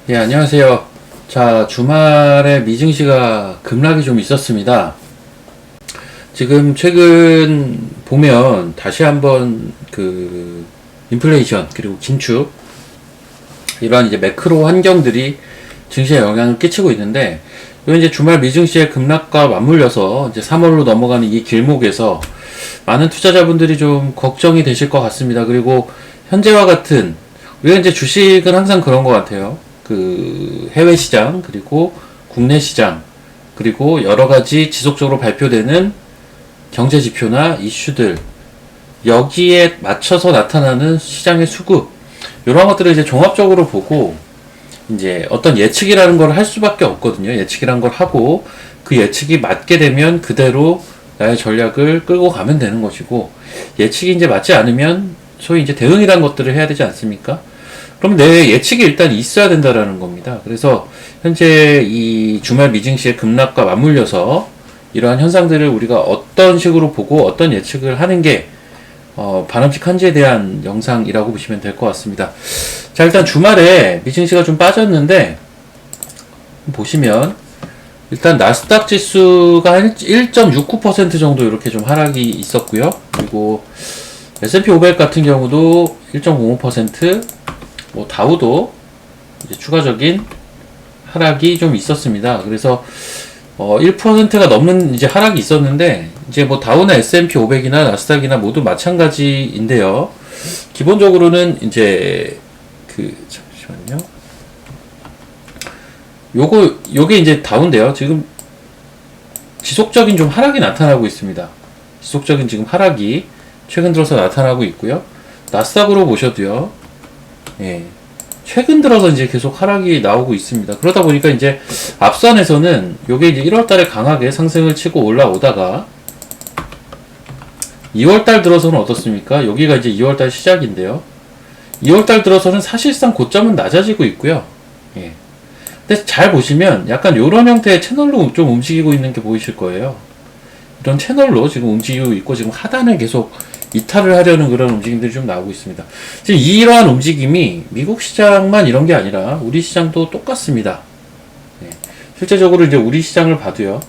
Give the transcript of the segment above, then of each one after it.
예, 안녕하세요. 자, 주말에 미증시가 급락이 좀 있었습니다. 지금 최근 보면 다시 한번 인플레이션 그리고 긴축 이러한 이제 매크로 환경들이 증시에 영향을 끼치고 있는데, 요 이제 주말 미증시의 급락과 맞물려서 이제 3월로 넘어가는 이 길목에서 많은 투자자분들이 좀 걱정이 되실 것 같습니다. 그리고 현재와 같은, 우리가 이제 주식은 항상 그런 것 같아요. 해외 시장, 그리고 국내 시장, 그리고 여러 가지 지속적으로 발표되는 경제 지표나 이슈들, 여기에 맞춰서 나타나는 시장의 수급, 이런 것들을 이제 종합적으로 보고 이제 어떤 예측이라는 걸 할 수밖에 없거든요. 예측이라는 걸 하고 그 예측이 맞게 되면 그대로 나의 전략을 끌고 가면 되는 것이고, 예측이 이제 맞지 않으면 소위 이제 대응이라는 것들을 해야 되지 않습니까? 그럼 내 예측이 일단 있어야 된다라는 겁니다. 그래서 현재 이 주말 미증시의 급락과 맞물려서 이러한 현상들을 우리가 어떤 식으로 보고 어떤 예측을 하는 게 바람직한지에 대한 영상이라고 보시면 될 것 같습니다. 자, 일단 주말에 미증시가 좀 빠졌는데 보시면 일단 나스닥 지수가 한 1.69% 정도 이렇게 좀 하락이 있었고요. 그리고 S&P 500 같은 경우도 1.05%, 뭐 다우도 이제 추가적인 하락이 좀 있었습니다. 그래서 1%가 넘는 이제 하락이 있었는데, 이제 뭐 다우나 S&P 500이나 나스닥이나 모두 마찬가지인데요. 기본적으로는 이제 잠시만요. 요게 이제 다운데요. 지금 지속적인 좀 하락이 나타나고 있습니다. 지속적인 지금 하락이 최근 들어서 나타나고 있고요. 나스닥으로 보셔도요. 예. 최근 들어서 이제 계속 하락이 나오고 있습니다. 그러다 보니까 이제 앞선에서는 요게 이제 1월 달에 강하게 상승을 치고 올라오다가 2월 달 들어서는 어떻습니까? 여기가 이제 2월 달 시작인데요. 2월 달 들어서는 사실상 고점은 낮아지고 있고요. 예. 근데 잘 보시면 약간 요런 형태의 채널로 좀 움직이고 있는 게 보이실 거예요. 이런 채널로 지금 움직이고 있고, 지금 하단을 계속 이탈을 하려는 그런 움직임들이 좀 나오고 있습니다. 지금 이러한 움직임이 미국 시장만 이런 게 아니라 우리 시장도 똑같습니다. 네. 실제적으로 이제 우리 시장을 봐도요.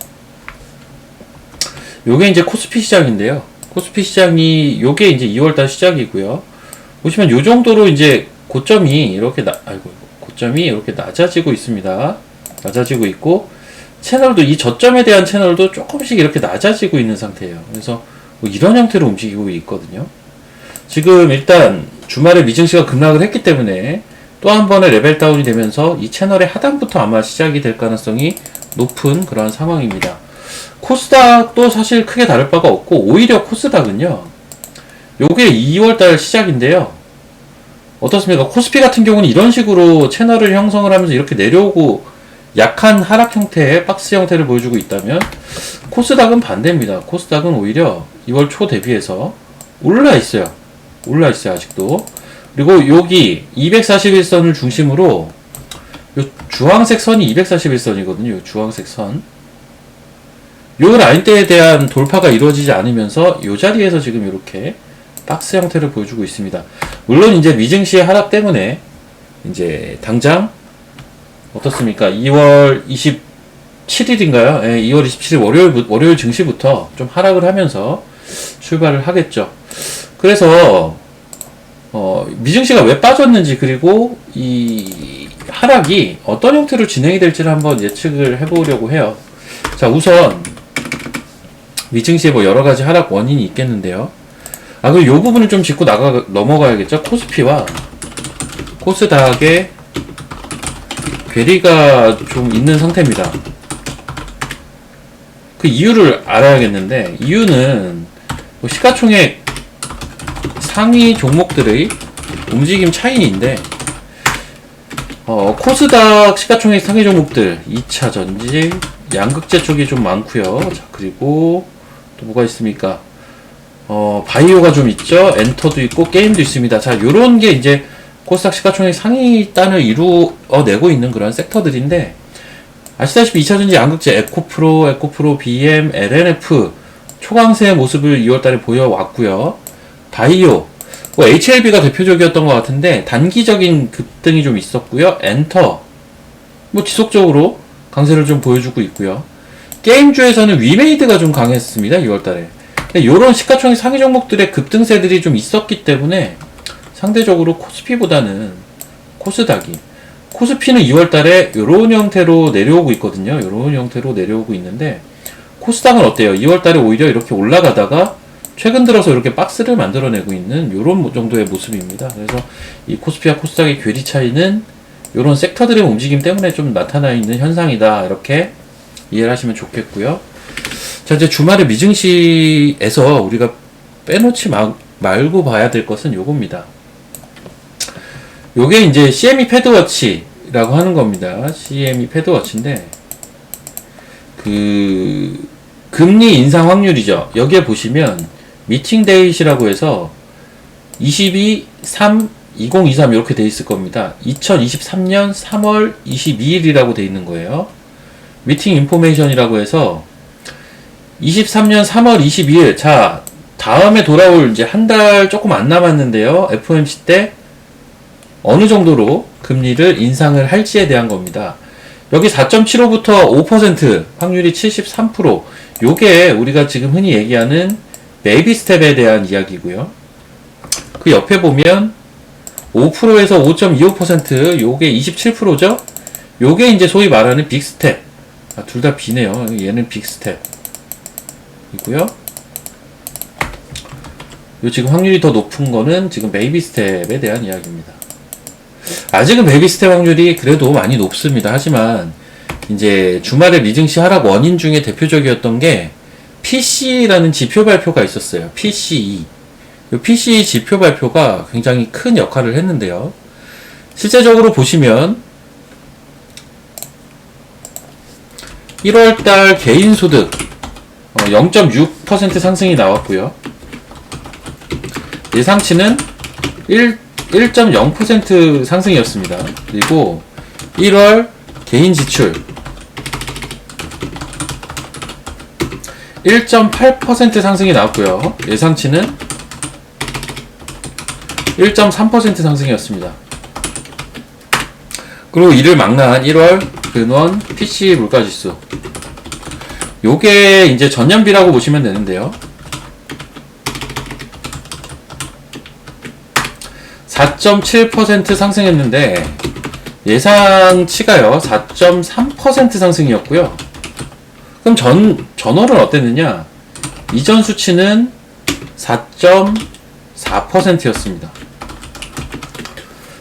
요게 이제 코스피 시장인데요. 코스피 시장이 요게 이제 2월달 시작이고요. 보시면 요 정도로 이제 고점이 이렇게 낮아지고 있습니다. 낮아지고 있고, 채널도 이 저점에 대한 채널도 조금씩 이렇게 낮아지고 있는 상태예요. 그래서 뭐 이런 형태로 움직이고 있거든요. 지금 일단 주말에 미증시가 급락을 했기 때문에 또 한 번의 레벨 다운이 되면서 이 채널의 하단부터 아마 시작이 될 가능성이 높은 그런 상황입니다. 코스닥도 사실 크게 다를 바가 없고, 오히려 코스닥은요, 요게 2월달 시작인데요. 어떻습니까? 코스피 같은 경우는 이런 식으로 채널을 형성을 하면서 이렇게 내려오고 약한 하락 형태의 박스 형태를 보여주고 있다면, 코스닥은 반대입니다. 코스닥은 오히려 2월 초 대비해서 올라 있어요. 아직도. 그리고 여기 241선을 중심으로 요 주황색 선이 241선이거든요. 주황색 선. 요 라인대에 대한 돌파가 이루어지지 않으면서 요 자리에서 지금 이렇게 박스 형태를 보여주고 있습니다. 물론 이제 미증시의 하락 때문에 이제 당장 어떻습니까? 2월 27일인가요? 예, 2월 27일 월요일 증시부터 좀 하락을 하면서 출발을 하겠죠. 그래서 미증시가 왜 빠졌는지, 그리고 이 하락이 어떤 형태로 진행이 될지를 한번 예측을 해보려고 해요. 자, 우선 미증시에 뭐 여러 가지 하락 원인이 있겠는데요. 그리고 요 부분을 좀 짚고 넘어가야겠죠. 코스피와 코스닥의 괴리가 좀 있는 상태입니다. 그 이유를 알아야겠는데, 이유는 뭐 시가총액 상위 종목들의 움직임 차이인데, 코스닥 시가총액 상위 종목들 2차 전지, 양극재 쪽이 좀 많고요. 자, 그리고 또 뭐가 있습니까? 바이오가 좀 있죠. 엔터도 있고 게임도 있습니다. 자, 요런 게 이제 코스닥 시가총액 상위 단을 이루어내고 있는 그런 섹터들인데, 아시다시피 2차전지 양극재 에코프로, BM, LNF 초강세의 모습을 2월달에 보여왔고요. 바이오, 뭐 HLB가 대표적이었던 것 같은데 단기적인 급등이 좀 있었고요. 엔터, 뭐 지속적으로 강세를 좀 보여주고 있고요. 게임주에서는 위메이드가 좀 강했습니다. 2월달에. 이런 시가총액 상위 종목들의 급등세들이 좀 있었기 때문에 상대적으로 코스피보다는 코스닥이, 코스피는 2월달에 이런 형태로 내려오고 있거든요. 이런 형태로 내려오고 있는데 코스닥은 어때요? 2월달에 오히려 이렇게 올라가다가 최근 들어서 이렇게 박스를 만들어내고 있는 이런 정도의 모습입니다. 그래서 이 코스피와 코스닥의 괴리 차이는 이런 섹터들의 움직임 때문에 좀 나타나 있는 현상이다. 이렇게 이해를 하시면 좋겠고요. 자, 이제 주말에 미증시에서 우리가 빼놓지 말고 봐야 될 것은 요겁니다. 요게 이제 CME 패드워치라고 하는 겁니다. CME 패드워치인데, 금리 인상 확률이죠. 여기에 보시면, 미팅 데이시라고 해서, 2023 이렇게 돼 있을 겁니다. 2023년 3월 22일이라고 돼 있는 거예요. 미팅 인포메이션이라고 해서, 23년 3월 22일, 자, 다음에 돌아올 이제 한 달 조금 안 남았는데요. FOMC 때 어느 정도로 금리를 인상을 할지에 대한 겁니다. 여기 4.75부터 5% 확률이 73%. 요게 우리가 지금 흔히 얘기하는 베이비 스텝에 대한 이야기고요. 그 옆에 보면 5%에서 5.25%, 요게 27%죠? 요게 이제 소위 말하는 빅 스텝. 둘 다 B네요. 얘는 빅 스텝. 이고요. 요 지금 확률이 더 높은 거는 지금 베이비 스텝에 대한 이야기입니다. 아직은 베이비 스텝 확률이 그래도 많이 높습니다. 하지만 이제 주말에 미증시 하락 원인 중에 대표적이었던 게 PC라는 지표 발표가 있었어요. PCE. 요 PCE 지표 발표가 굉장히 큰 역할을 했는데요. 실제적으로 보시면 1월달 개인소득 0.6% 상승이 나왔고요. 예상치는 1.0% 상승이었습니다. 그리고 1월 개인 지출 1.8% 상승이 나왔고요. 예상치는 1.3% 상승이었습니다. 그리고 이를 망라한 1월 근원 PC 물가지수, 요게 이제 전년비라고 보시면 되는데요. 4.7% 상승했는데 예상치가요 4.3% 상승이었고요. 그럼 전월은 어땠느냐? 이전 수치는 4.4%였습니다.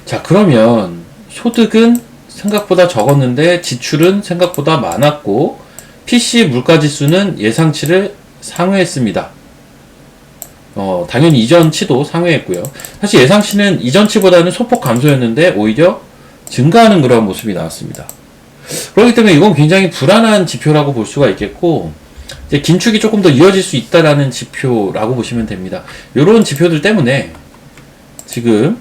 자, 그러면 소득은 생각보다 적었는데 지출은 생각보다 많았고 PC 물가지수는 예상치를 상회했습니다. 당연히 이전치도 상회했고요. 사실 예상치는 이전치보다는 소폭 감소였는데 오히려 증가하는 그런 모습이 나왔습니다. 그렇기 때문에 이건 굉장히 불안한 지표라고 볼 수가 있겠고, 이제 긴축이 조금 더 이어질 수 있다라는 지표라고 보시면 됩니다. 이런 지표들 때문에 지금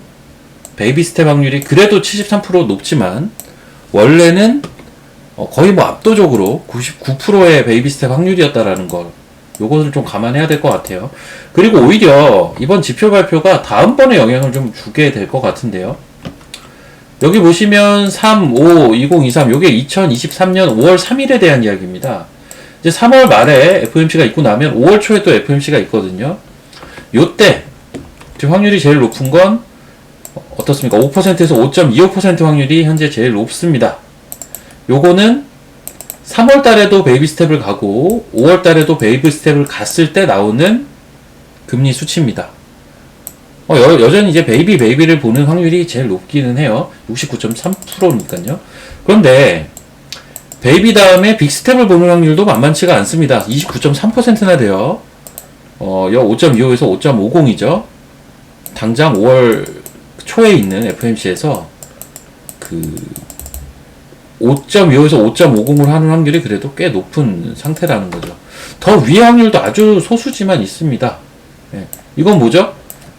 베이비 스텝 확률이 그래도 73% 높지만 원래는 거의 뭐 압도적으로 99%의 베이비 스텝 확률이었다라는 걸, 요것을 좀 감안해야 될 것 같아요. 그리고 오히려 이번 지표 발표가 다음번에 영향을 좀 주게 될 것 같은데요. 여기 보시면 3.5.2023, 요게 2023년 5월 3일에 대한 이야기입니다. 이제 3월 말에 FOMC가 있고 나면 5월 초에 또 FOMC가 있거든요. 요때 지금 확률이 제일 높은 건 어떻습니까? 5%에서 5.25% 확률이 현재 제일 높습니다. 요거는 3월 달에도 베이비 스텝을 가고 5월 달에도 베이비 스텝을 갔을 때 나오는 금리 수치입니다. 여전히 이제 베이비를 보는 확률이 제일 높기는 해요. 69.3%니까요. 그런데 베이비 다음에 빅 스텝을 보는 확률도 만만치가 않습니다. 29.3%나 돼요. 5.25에서 5.50이죠. 당장 5월 초에 있는 FOMC에서 5.25에서 5.50을 하는 확률이 그래도 꽤 높은 상태라는 거죠. 더 위의 확률도 아주 소수지만 있습니다. 네. 이건 뭐죠?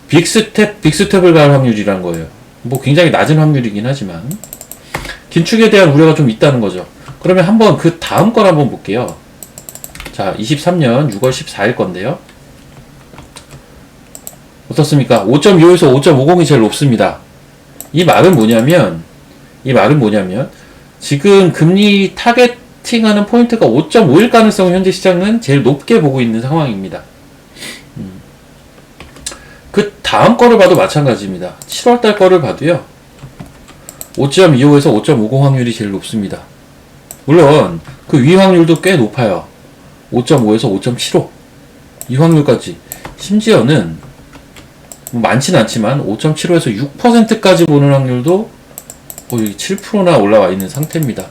빅스텝을 갈 확률이란 거예요. 뭐 굉장히 낮은 확률이긴 하지만 긴축에 대한 우려가 좀 있다는 거죠. 그러면 한번 그 다음 걸 한번 볼게요. 자, 23년 6월 14일 건데요. 어떻습니까? 5.25에서 5.50이 제일 높습니다. 이 말은 뭐냐면 지금 금리 타겟팅하는 포인트가 5.5일 가능성을 현재 시장은 제일 높게 보고 있는 상황입니다. 그 다음 거를 봐도 마찬가지입니다. 7월달 거를 봐도요. 5.25에서 5.50 확률이 제일 높습니다. 물론 그 위 확률도 꽤 높아요. 5.5에서 5.75 이 확률까지, 심지어는 많진 않지만 5.75에서 6%까지 보는 확률도 거의 7%나 올라와 있는 상태입니다.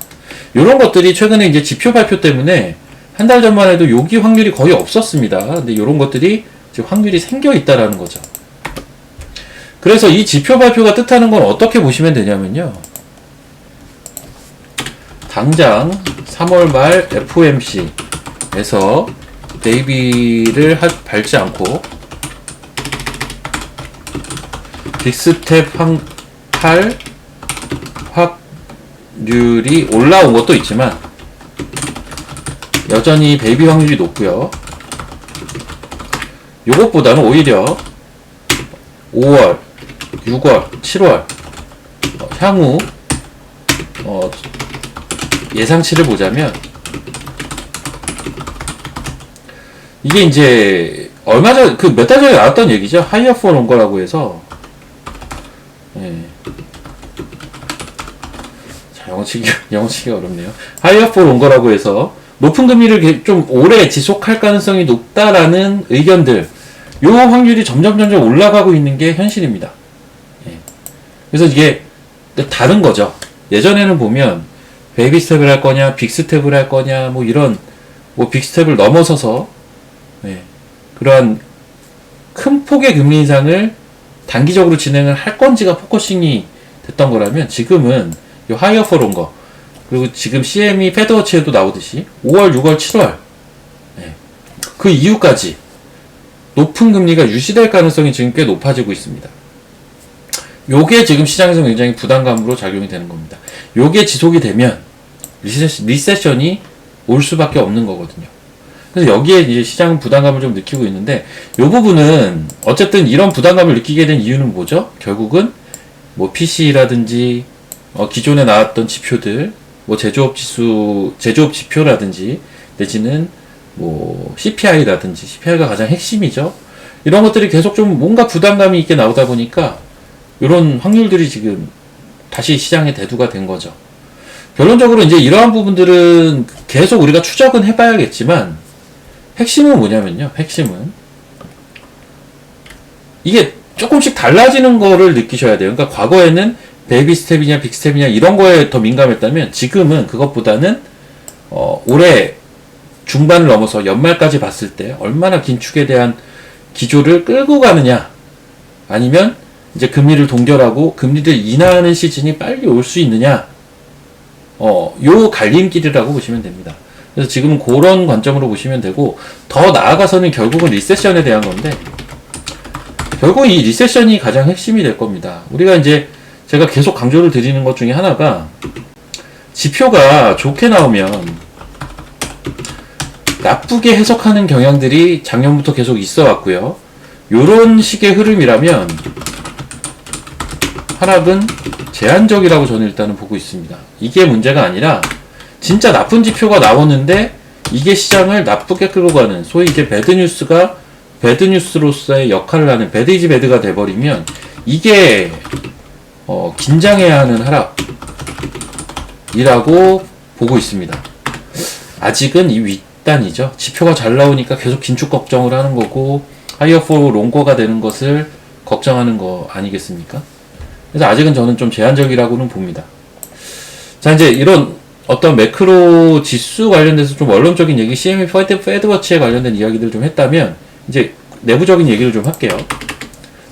이런 것들이 최근에 이제 지표 발표 때문에 한 달 전만 해도 여기 확률이 거의 없었습니다. 근데 이런 것들이 이제 확률이 생겨 있다라는 거죠. 그래서 이 지표 발표가 뜻하는 건 어떻게 보시면 되냐면요. 당장 3월 말 FOMC에서 대비를 밟지 않고 빅스텝 할 확률이 올라온 것도 있지만 여전히 베이비 확률이 높고요. 요것보다는 오히려 5월, 6월, 7월 향후 예상치를 보자면 이게 이제 얼마 전 그 몇 달 전에 나왔던 얘기죠. 하이어 for 롱거라고 해서 자, 영어치기가 어렵네요. 하이어 for 롱거라고 해서 높은 금리를 좀 오래 지속할 가능성이 높다라는 의견들, 요 확률이 점점 올라가고 있는 게 현실입니다. 그래서 이게 다른 거죠. 예전에는 보면 베이비 스텝을 할 거냐, 빅 스텝을 할 거냐, 뭐 이런 빅 스텝을 넘어서서 그러한 큰 폭의 금리 인상을 단기적으로 진행을 할 건지가 포커싱이 됐던 거라면, 지금은 요 하이어 for 롱거, 그리고 지금 CME 패드워치에도 나오듯이 5월, 6월, 7월 그 이후까지 높은 금리가 유지될 가능성이 지금 꽤 높아지고 있습니다. 요게 지금 시장에서 굉장히 부담감으로 작용이 되는 겁니다. 요게 지속이 되면 리세션이 올 수밖에 없는 거거든요. 그래서 여기에 이제 시장은 부담감을 좀 느끼고 있는데, 요 부분은 어쨌든 이런 부담감을 느끼게 된 이유는 뭐죠? 결국은 뭐 PC라든지 기존에 나왔던 지표들, 뭐 제조업 지표라든지 내지는 뭐 CPI라든지, CPI가 가장 핵심이죠. 이런 것들이 계속 좀 뭔가 부담감이 있게 나오다 보니까 이런 확률들이 지금 다시 시장에 대두가 된 거죠. 결론적으로 이제 이러한 부분들은 계속 우리가 추적은 해봐야겠지만, 핵심은 뭐냐면요. 핵심은 이게 조금씩 달라지는 거를 느끼셔야 돼요. 그러니까 과거에는 베이비 스텝이냐 빅 스텝이냐 이런 거에 더 민감했다면, 지금은 그것보다는 올해 중반을 넘어서 연말까지 봤을 때 얼마나 긴축에 대한 기조를 끌고 가느냐, 아니면 이제 금리를 동결하고 금리를 인하하는 시즌이 빨리 올 수 있느냐, 요 갈림길이라고 보시면 됩니다. 그래서 지금은 그런 관점으로 보시면 되고, 더 나아가서는 결국은 리세션에 대한 건데, 결국 이 리세션이 가장 핵심이 될 겁니다. 우리가 이제 제가 계속 강조를 드리는 것 중에 하나가, 지표가 좋게 나오면 나쁘게 해석하는 경향들이 작년부터 계속 있어 왔고요. 요런 식의 흐름이라면 하락은 제한적이라고 저는 일단은 보고 있습니다. 이게 문제가 아니라 진짜 나쁜 지표가 나오는데 이게 시장을 나쁘게 끌고 가는, 소위 이제 배드뉴스가 배드뉴스로서의 역할을 하는, 배드 이즈 배드가 돼버리면 이게 긴장해야 하는 하락이라고 보고 있습니다. 아직은 이 윗단이죠. 지표가 잘 나오니까 계속 긴축 걱정을 하는 거고, 하이어 포 롱거가 되는 것을 걱정하는 거 아니겠습니까? 그래서 아직은 저는 좀 제한적이라고는 봅니다. 자, 이제 이런 어떤 매크로 지수 관련돼서 좀 원론적인 얘기, CME 패드워치에 관련된 이야기들 좀 했다면, 이제 내부적인 얘기를 좀 할게요.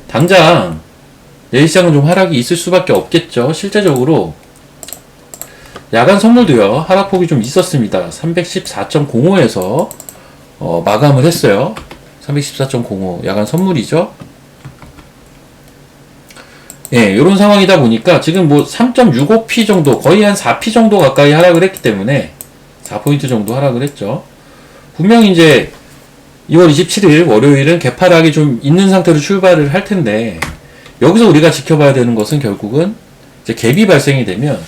당장 내일 시장은 좀 하락이 있을 수밖에 없겠죠. 실제적으로 야간 선물도요, 하락폭이 좀 있었습니다. 314.05에서 마감을 했어요. 314.05 야간 선물이죠. 예, 요런 상황이다 보니까 지금 뭐 3.65p 정도, 거의 한 4p 정도 가까이 하락을 했기 때문에 4포인트 정도 하락을 했죠. 분명히 이제 2월 27일 월요일은 개파락이 좀 있는 상태로 출발을 할 텐데, 여기서 우리가 지켜봐야 되는 것은 결국은 이제 갭이 발생이 되면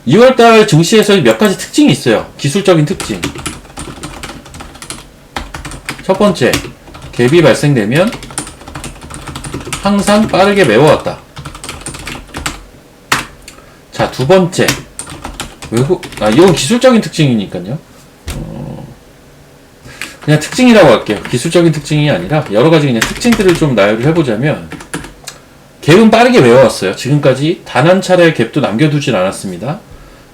2월달 증시에서 몇 가지 특징이 있어요. 기술적인 특징. 첫 번째, 갭이 발생되면 항상 빠르게 메워왔다. 자, 두 번째, 이건 기술적인 특징이니까요. 그냥 특징이라고 할게요. 기술적인 특징이 아니라 여러가지 그냥 특징들을 좀 나열을 해보자면, 갭은 빠르게 메워왔어요. 지금까지 단 한 차례의 갭도 남겨두질 않았습니다.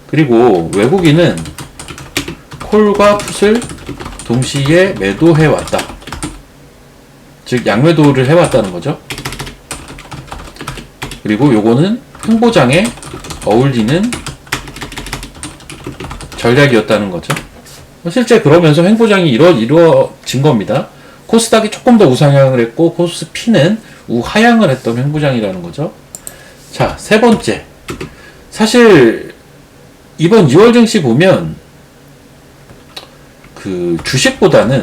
그리고 외국인은 콜과 풋을 동시에 매도해왔다. 즉 양매도를 해왔다는 거죠. 그리고 요거는 횡보장에 어울리는 전략이었다는 거죠. 실제 그러면서 횡보장이 이루어진 겁니다. 코스닥이 조금 더 우상향을 했고 코스피는 우하향을 했던 횡보장이라는 거죠. 자, 세 번째. 사실 이번 2월 증시 보면 그 주식보다는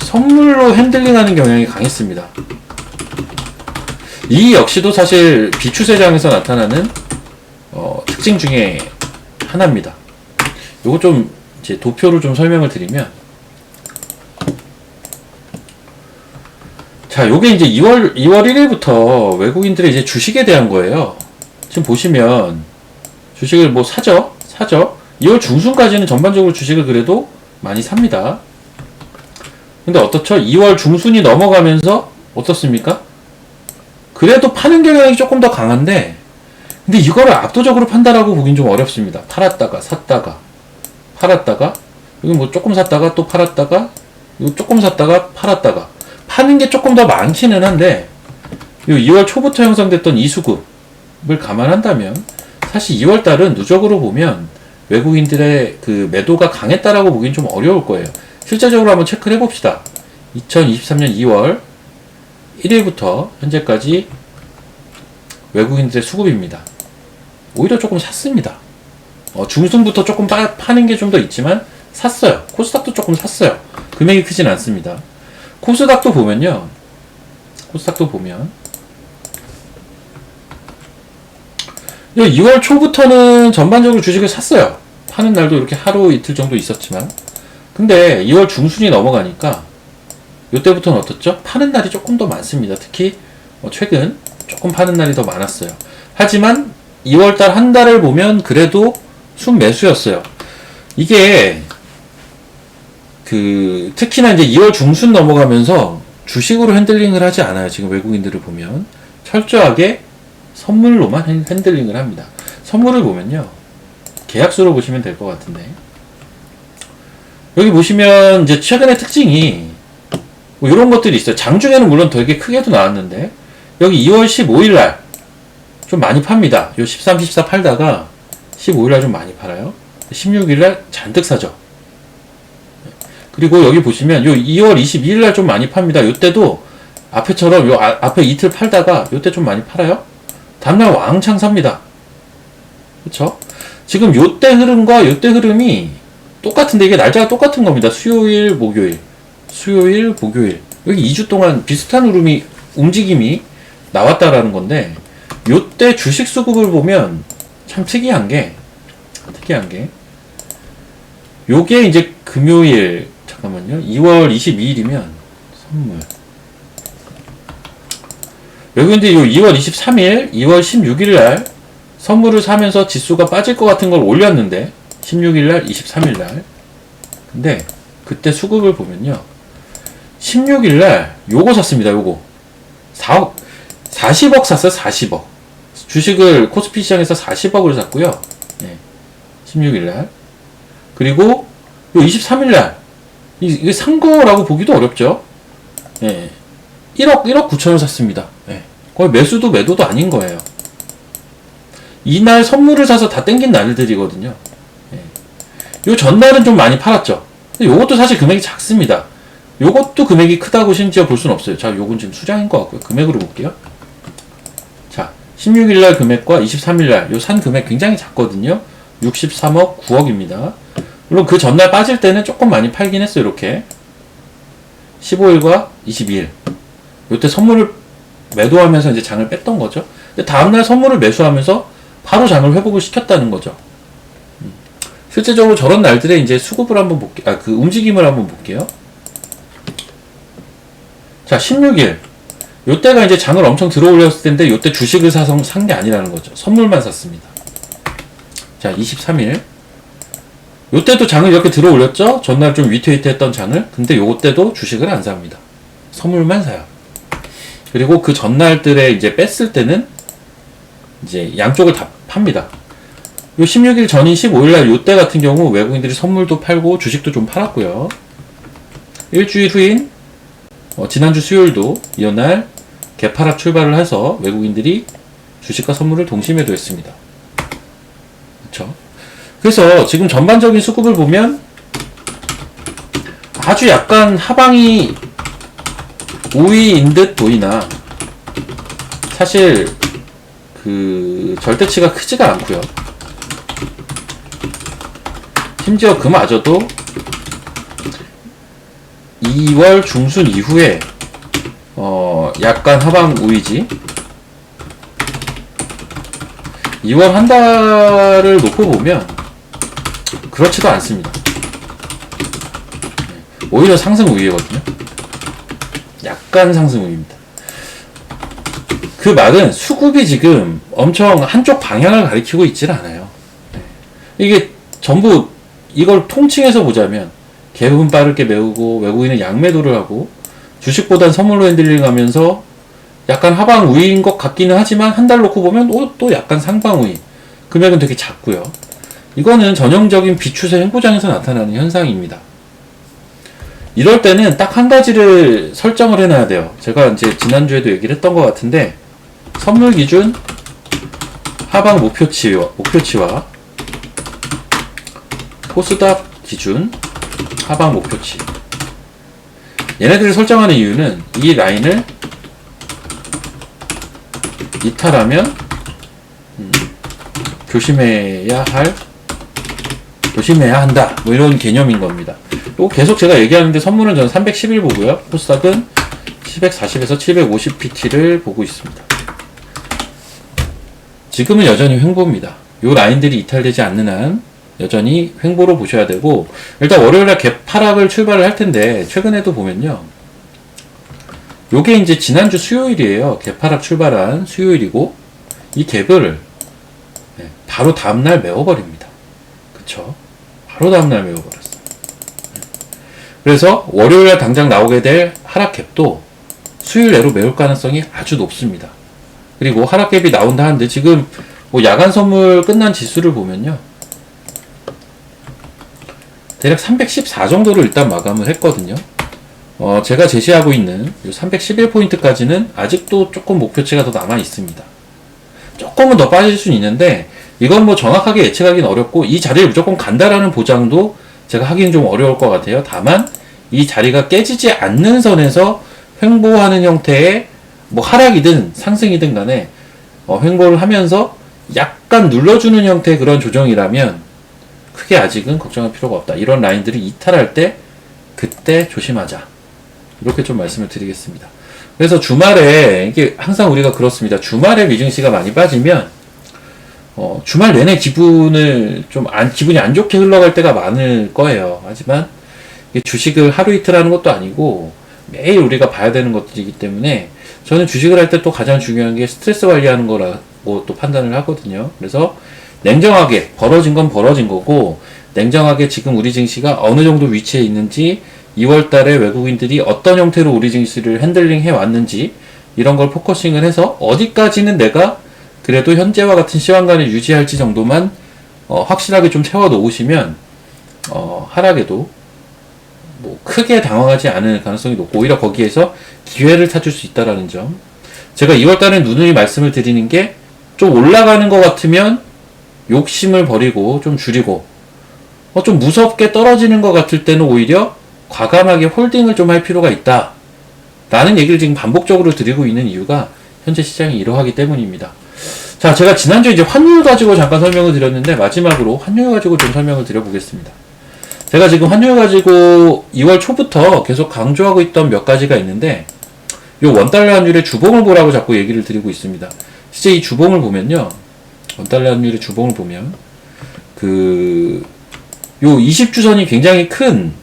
선물로 핸들링하는 경향이 강했습니다. 이 역시도 사실 비추세장에서 나타나는 특징 중에 하나입니다. 요거 좀 이제 도표로 좀 설명을 드리면, 자, 요게 이제 2월 1일부터 외국인들의 이제 주식에 대한 거예요. 지금 보시면 주식을 뭐 사죠. 2월 중순까지는 전반적으로 주식을 그래도 많이 삽니다. 근데 어떻죠? 2월 중순이 넘어가면서 어떻습니까? 그래도 파는 경향이 조금 더 강한데, 근데 이거를 압도적으로 판다라고 보긴 좀 어렵습니다. 팔았다가 샀다가 팔았다가, 여기 뭐 조금 샀다가 또 팔았다가, 이거 조금 샀다가 팔았다가, 파는 게 조금 더 많기는 한데, 이 2월 초부터 형성됐던 이 수급을 감안한다면 사실 2월 달은 누적으로 보면 외국인들의 그 매도가 강했다라고 보긴 좀 어려울 거예요. 실제적으로 한번 체크를 해봅시다. 2023년 2월 1일부터 현재까지 외국인들의 수급입니다. 오히려 조금 샀습니다. 중순부터 조금 파는 게 좀 더 있지만 샀어요. 코스닥도 조금 샀어요. 금액이 크진 않습니다. 코스닥도 보면 2월 초부터는 전반적으로 주식을 샀어요. 파는 날도 이렇게 하루 이틀 정도 있었지만, 근데 2월 중순이 넘어가니까 이때부터는 어떻죠? 파는 날이 조금 더 많습니다. 특히 최근 조금 파는 날이 더 많았어요. 하지만 2월달 한 달을 보면 그래도 순매수였어요. 이게 특히나 이제 2월 중순 넘어가면서 주식으로 핸들링을 하지 않아요. 지금 외국인들을 보면 철저하게 선물로만 핸들링을 합니다. 선물을 보면요, 계약수로 보시면 될 것 같은데, 여기 보시면 이제 최근의 특징이 뭐 이런 것들이 있어요. 장중에는 물론 되게 크게도 나왔는데, 여기 2월 15일날 좀 많이 팝니다. 요 13, 14 팔다가 15일날 좀 많이 팔아요. 16일날 잔뜩 사죠. 그리고 여기 보시면 요 2월 22일날 좀 많이 팝니다. 요때도 앞에처럼 앞에 이틀 팔다가 요때 좀 많이 팔아요. 다음날 왕창 삽니다. 그쵸? 지금 요때 흐름과 요때 흐름이 똑같은데, 이게 날짜가 똑같은 겁니다. 수요일, 목요일. 여기 2주 동안 비슷한 움직임이 나왔다라는 건데, 요때 주식 수급을 보면 참 특이한 게, 요게 이제 금요일, 잠깐만요. 2월 22일이면 선물. 외국인들이 요 2월 23일, 2월 16일 날 선물을 사면서 지수가 빠질 것 같은 걸 올렸는데, 16일 날, 23일 날. 근데 그때 수급을 보면요, 16일 날 요거 샀습니다. 요거 40억 샀어요. 40억. 주식을 코스피 시장에서 40억을 샀고요. 16일 날. 그리고 요 23일 날 이게 산 거라고 보기도 어렵죠. 1억 9천을 샀습니다. 거의 매수도 매도도 아닌 거예요. 이날 선물을 사서 다 땡긴 날들이거든요. 요 전날은 좀 많이 팔았죠. 근데 요것도 사실 금액이 작습니다. 요것도 금액이 크다고 심지어 볼 수는 없어요. 자, 요건 지금 수장인 것 같고요. 금액으로 볼게요. 자, 16일날 금액과 23일날 요 산 금액 굉장히 작거든요. 63억 9억입니다. 물론 그 전날 빠질 때는 조금 많이 팔긴 했어요. 이렇게 15일과 22일 요때 선물을 매도하면서 이제 장을 뺐던 거죠. 근데 다음날 선물을 매수하면서 바로 장을 회복을 시켰다는 거죠. 실제적으로 저런 날들에 이제 수급을 한번 볼게요. 그 움직임을 한번 볼게요. 자, 16일. 요때가 이제 장을 엄청 들어 올렸을 텐데, 요때 주식을 산 게 아니라는 거죠. 선물만 샀습니다. 자, 23일. 요때도 장을 이렇게 들어 올렸죠? 전날 좀 위태위태했던 장을. 근데 요때도 주식을 안 삽니다. 선물만 사요. 그리고 그 전날들에 이제 뺐을 때는 이제 양쪽을 다 팝니다. 요 16일 전인 15일날 요때 같은 경우 외국인들이 선물도 팔고 주식도 좀 팔았고요. 일주일 후인 지난주 수요일도 이날 개파락 출발을 해서 외국인들이 주식과 선물을 동시에 매도했습니다. 그렇죠? 그래서 지금 전반적인 수급을 보면 아주 약간 하방이 우위인 듯 보이나 사실 그 절대치가 크지가 않고요. 심지어 그마저도 2월 중순 이후에 약간 하방 우위지. 2월 한 달을 놓고 보면 그렇지도 않습니다. 오히려 상승 우위거든요. 약간 상승 우위입니다. 그 말은 수급이 지금 엄청 한쪽 방향을 가리키고 있질 않아요. 이게 전부 이걸 통칭해서 보자면 갭은 빠르게 메우고 외국인은 양매도를 하고 주식보단 선물로 핸들링 하면서 약간 하방 우위인 것 같기는 하지만 한 달 놓고 보면 또 약간 상방 우위. 금액은 되게 작고요. 이거는 전형적인 비추세 횡보장에서 나타나는 현상입니다. 이럴 때는 딱 한 가지를 설정을 해놔야 돼요. 제가 이제 지난주에도 얘기를 했던 것 같은데 선물 기준 하방 목표치와 코스닥 기준 하방 목표치. 얘네들을 설정하는 이유는 이 라인을 이탈하면 조심해야 한다. 뭐 이런 개념인 겁니다. 또 계속 제가 얘기하는데 선물은 저는 311 보고요. 코스닥은 740에서 750pt를 보고 있습니다. 지금은 여전히 횡보입니다. 요 라인들이 이탈되지 않는 한 여전히 횡보로 보셔야 되고, 일단 월요일날 갭하락을 출발을 할 텐데 최근에도 보면요, 요게 이제 지난주 수요일이에요. 갭하락 출발한 수요일이고 이 갭을 바로 다음날 메워버립니다. 그쵸? 바로 다음날 메워버렸어요. 그래서 월요일날 당장 나오게 될 하락 갭도 수요일 내로 메울 가능성이 아주 높습니다. 그리고 하락 갭이 나온다 하는데 지금 뭐 야간 선물 끝난 지수를 보면요, 대략 314 정도를 일단 마감을 했거든요. 제가 제시하고 있는 요 311포인트까지는 아직도 조금 목표치가 더 남아 있습니다. 조금은 더 빠질 수는 있는데 이건 뭐 정확하게 예측하기는 어렵고 이 자리를 무조건 간다라는 보장도 제가 하기는 좀 어려울 것 같아요. 다만 이 자리가 깨지지 않는 선에서 횡보하는 형태의 뭐 하락이든 상승이든 간에 횡보를 하면서 약간 눌러주는 형태의 그런 조정이라면 크게 아직은 걱정할 필요가 없다. 이런 라인들을 이탈할 때 그때 조심하자. 이렇게 좀 말씀을 드리겠습니다. 그래서 주말에 이게 항상 우리가 그렇습니다. 주말에 미증시가 많이 빠지면 주말 내내 기분이 안 좋게 흘러갈 때가 많을 거예요. 하지만 이게 주식을 하루 이틀 하는 것도 아니고 매일 우리가 봐야 되는 것들이기 때문에 저는 주식을 할 때 또 가장 중요한 게 스트레스 관리하는 거라고 또 판단을 하거든요. 그래서 냉정하게 벌어진 건 벌어진 거고, 냉정하게 지금 우리 증시가 어느 정도 위치에 있는지, 2월 달에 외국인들이 어떤 형태로 우리 증시를 핸들링 해 왔는지 이런 걸 포커싱을 해서 어디까지는 내가 그래도 현재와 같은 시황관을 유지할지 정도만 확실하게 좀 세워 놓으시면 하락에도 뭐 크게 당황하지 않을 가능성이 높고 오히려 거기에서 기회를 찾을 수 있다라는 점. 제가 2월 달에 누누이 말씀을 드리는 게, 좀 올라가는 것 같으면 욕심을 버리고 좀 줄이고, 좀 무섭게 떨어지는 것 같을 때는 오히려 과감하게 홀딩을 좀 할 필요가 있다 라는 얘기를 지금 반복적으로 드리고 있는 이유가 현재 시장이 이러하기 때문입니다. 자, 제가 지난주에 이제 환율 가지고 잠깐 설명을 드렸는데 마지막으로 환율 가지고 좀 설명을 드려보겠습니다. 제가 지금 환율 가지고 2월 초부터 계속 강조하고 있던 몇 가지가 있는데, 요 원달러 환율의 주봉을 보라고 자꾸 얘기를 드리고 있습니다. 실제 이 주봉을 보면요, 원달러 환율의 주봉을 보면 요 20주선이 굉장히 큰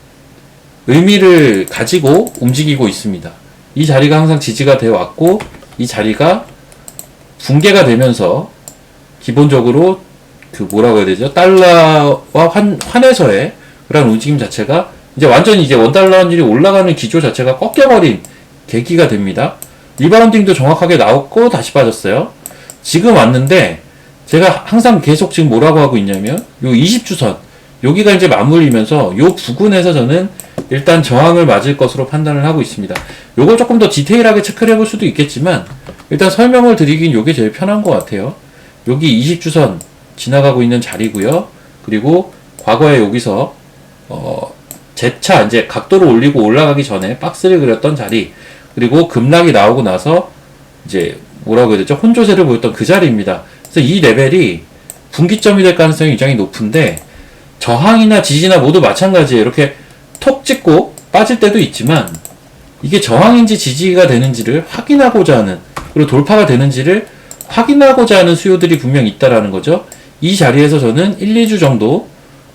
의미를 가지고 움직이고 있습니다. 이 자리가 항상 지지가 되어 왔고, 이 자리가 붕괴가 되면서 기본적으로 그 뭐라고 해야 되죠? 달러와 환에서의 그런 움직임 자체가 이제 완전히 이제 원달러 환율이 올라가는 기조 자체가 꺾여버린 계기가 됩니다. 리바운딩도 정확하게 나왔고 다시 빠졌어요. 지금 왔는데 제가 항상 계속 지금 뭐라고 하고 있냐면 요 20주선 여기가 이제 맞물리면서 요 부근에서 저는 일단 저항을 맞을 것으로 판단을 하고 있습니다. 요걸 조금 더 디테일하게 체크를 해볼 수도 있겠지만 일단 설명을 드리긴 요게 제일 편한 것 같아요. 여기 20주선 지나가고 있는 자리고요. 그리고 과거에 여기서 재차 이제 각도를 올리고 올라가기 전에 박스를 그렸던 자리, 그리고 급락이 나오고 나서 이제 뭐라고 해야 되죠? 혼조세를 보였던 그 자리입니다. 그래서 이 레벨이 분기점이 될 가능성이 굉장히 높은데 저항이나 지지나 모두 마찬가지예요. 이렇게 톡 찍고 빠질 때도 있지만 이게 저항인지 지지가 되는지를 확인하고자 하는, 그리고 돌파가 되는지를 확인하고자 하는 수요들이 분명히 있다라는 거죠. 이 자리에서 저는 1, 2주 정도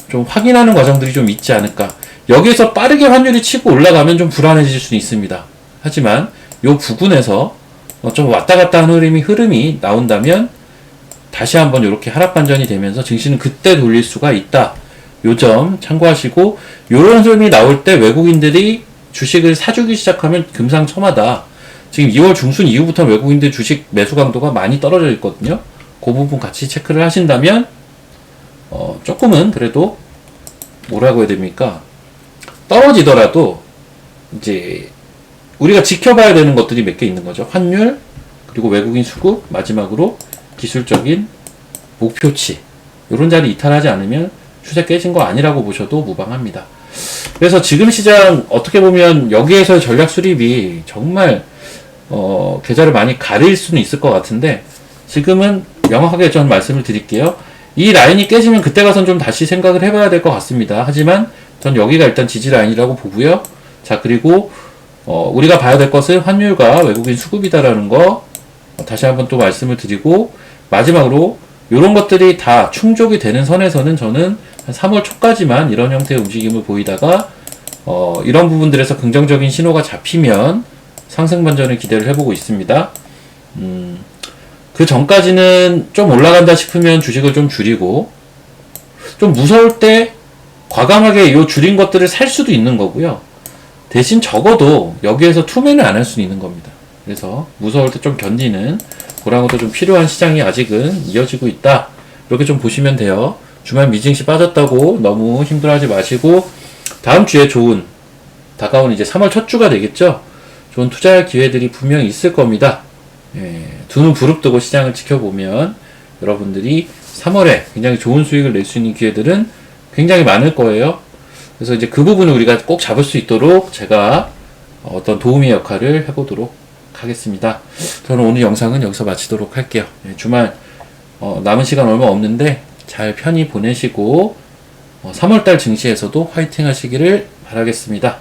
좀 확인하는 과정들이 좀 있지 않을까. 여기에서 빠르게 환율이 치고 올라가면 좀 불안해질 수는 있습니다. 하지만 요 부근에서 좀 왔다 갔다 하는 흐름이 나온다면 다시 한번 이렇게 하락 반전이 되면서 증시는 그때 돌릴 수가 있다. 요 점 참고하시고, 요런 흐름이 나올 때 외국인들이 주식을 사주기 시작하면 금상첨화다. 지금 2월 중순 이후부터 외국인들 주식 매수 강도가 많이 떨어져 있거든요. 그 부분 같이 체크를 하신다면 조금은 그래도 뭐라고 해야 됩니까? 떨어지더라도 이제 우리가 지켜봐야 되는 것들이 몇 개 있는 거죠. 환율, 그리고 외국인 수급, 마지막으로 기술적인 목표치. 이런 자리 이탈하지 않으면 추세 깨진 거 아니라고 보셔도 무방합니다. 그래서 지금 시장 어떻게 보면 여기에서의 전략 수립이 정말 계좌를 많이 가릴 수는 있을 것 같은데, 지금은 명확하게 전 말씀을 드릴게요. 이 라인이 깨지면 그때 가선 좀 다시 생각을 해봐야 될 것 같습니다. 하지만 전 여기가 일단 지지 라인이라고 보고요. 자, 그리고 우리가 봐야 될 것은 환율과 외국인 수급이다라는 거 다시 한번 또 말씀을 드리고, 마지막으로 이런 것들이 다 충족이 되는 선에서는 저는 한 3월 초까지만 이런 형태의 움직임을 보이다가 이런 부분들에서 긍정적인 신호가 잡히면 상승 반전을 기대를 해보고 있습니다. 그 전까지는 좀 올라간다 싶으면 주식을 좀 줄이고, 좀 무서울 때 과감하게 요 줄인 것들을 살 수도 있는 거고요. 대신 적어도 여기에서 투매는 안 할 수는 있는 겁니다. 그래서 무서울 때 좀 견디는 그런 것도 좀 필요한 시장이 아직은 이어지고 있다. 이렇게 좀 보시면 돼요. 주말 미증시 빠졌다고 너무 힘들어하지 마시고, 다음 주에 좋은 다가오는 이제 3월 첫 주가 되겠죠. 좋은 투자할 기회들이 분명히 있을 겁니다. 두 눈 부릅뜨고 시장을 지켜보면 여러분들이 3월에 굉장히 좋은 수익을 낼 수 있는 기회들은 굉장히 많을 거예요. 그래서 이제 그 부분을 우리가 꼭 잡을 수 있도록 제가 어떤 도우미 역할을 해보도록 하겠습니다. 저는 오늘 영상은 여기서 마치도록 할게요. 주말 남은 시간 얼마 없는데 잘 편히 보내시고 3월달 증시에서도 화이팅 하시기를 바라겠습니다.